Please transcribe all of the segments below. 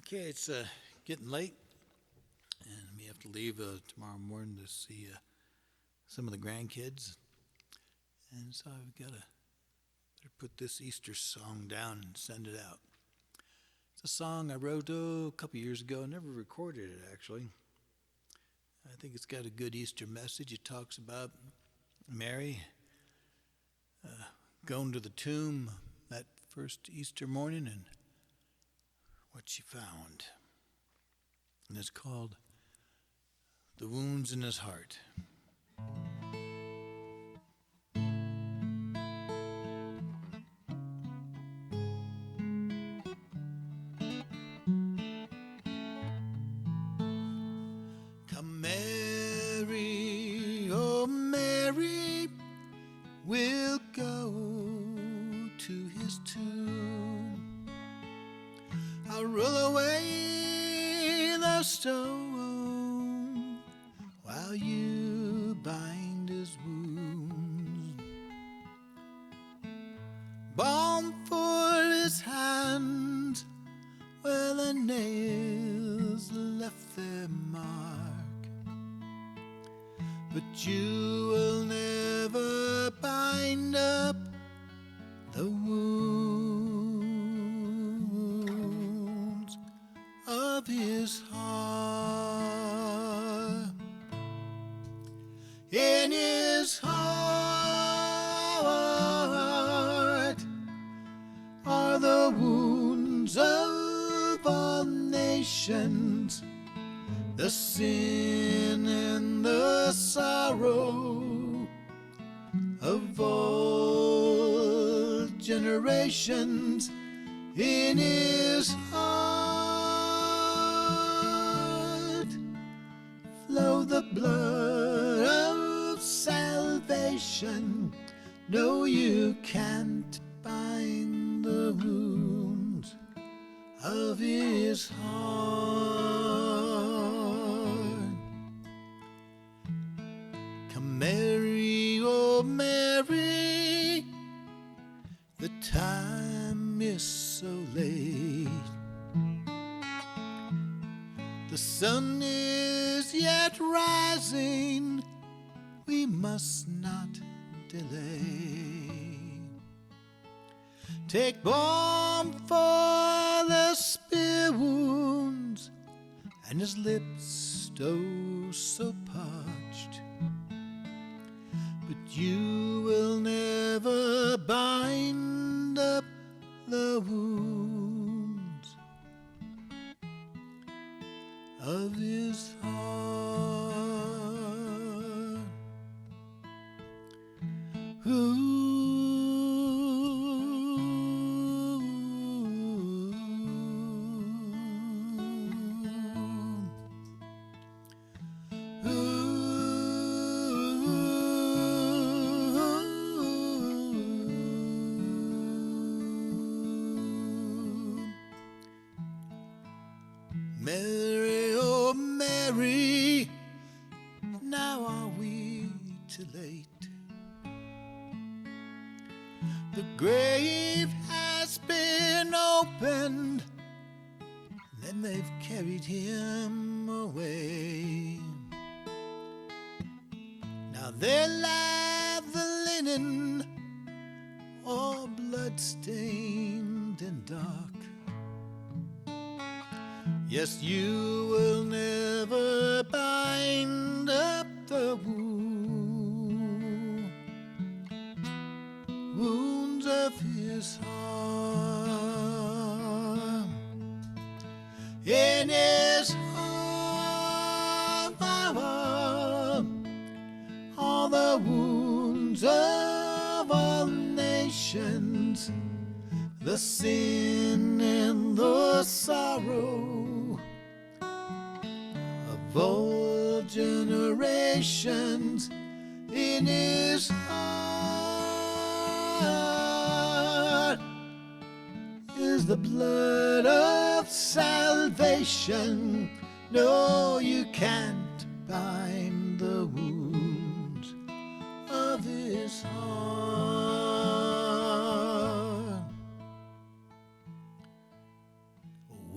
Okay, it's getting late, and we have to leave tomorrow morning to see some of the grandkids. And so I've got to better put this Easter song down and send it out. It's a song I wrote a couple years ago. I never recorded it, actually. I think it's got a good Easter message. It talks about Mary going to the tomb that first Easter morning and what she found. And it's called The Wounds in His Heart. Come Mary, oh Mary, we'll go to his tomb. I'll roll away the stone while you bind his wounds. Balm for his hands where the nails left their mark, but you will never bind up the wounds of his heart. In his heart are the wounds of all nations, the sin and the sorrow of all generations. In his heart flow the blood of salvation. No, you can't bind the wounds of his heart. Come Mary, oh Mary, the time is so late. The sun is yet rising, we must not delay. Take balm for the spear wounds and his lips oh so parched, but you will never bind up the wounds of his heart. Ooh. Mary, oh Mary, now are we too late? The grave has been opened, then they've carried him away. Now there lie the linen, all blood-stained and dark. Yes, you will never bind up the wounds of his heart. In his heart all the wounds of all nations, the sin and the sorrow of all generations. In his heart is the blood of salvation. No, you can't bind the wounds of his heart.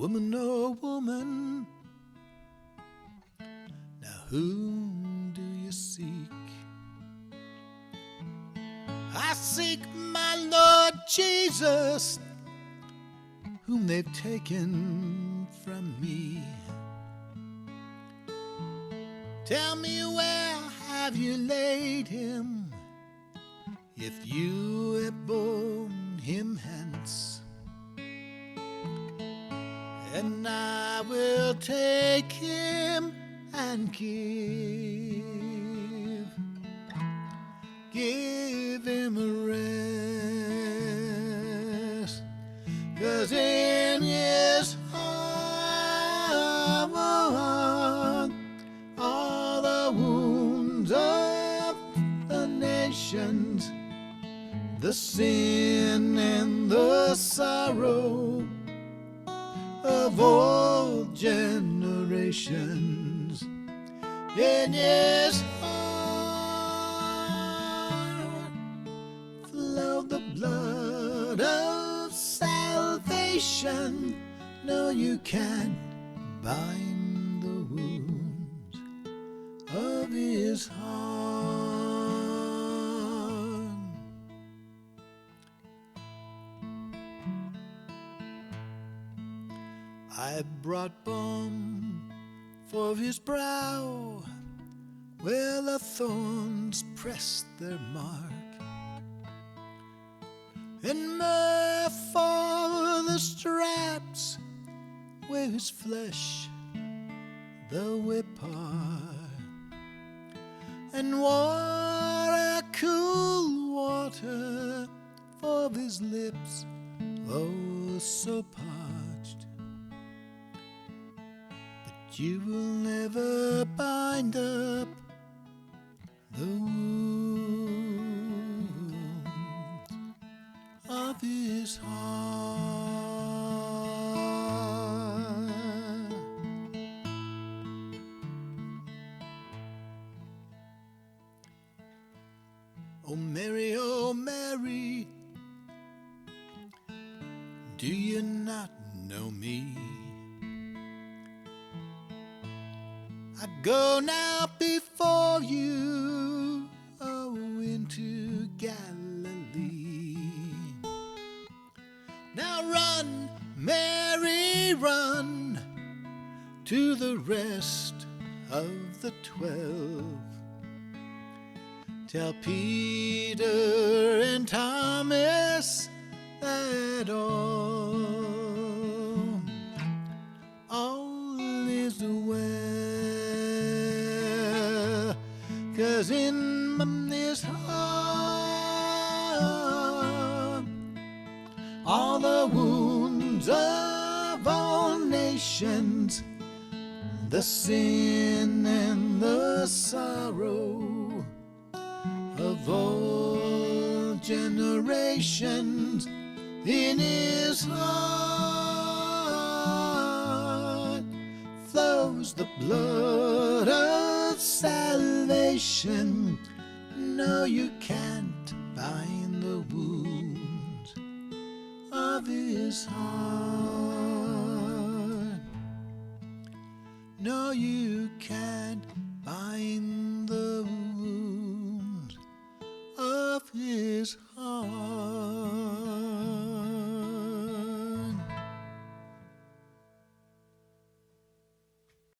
Woman, oh woman, now whom do you seek? I seek my Lord Jesus, whom they've taken from me. Tell me, where have you laid him, if you have borne him hence? And I will take him and give him a rest, 'cause in his heart all the wounds of the nations, the sin and the sorrow of all generations. In his heart flowed the blood of salvation. No, you can't bind the wounds of his heart. I brought balm for his brow, where the thorns pressed their mark, and myrrh for the straps, where his flesh the whip are, and water, cool water, for his lips, oh so parched. But you will never bind up the wounds of his heart. Oh Mary, do you not know me? I go now before you, oh, into Galilee. Now run, Mary, run to the rest of the 12. Tell Peter and Thomas that all is well, 'cause in his heart all the wounds of all nations, the sin and the sorrow of all generations. In his heart flows the blood of salvation. No, you can't bind the wounds of his heart. No, you can't bind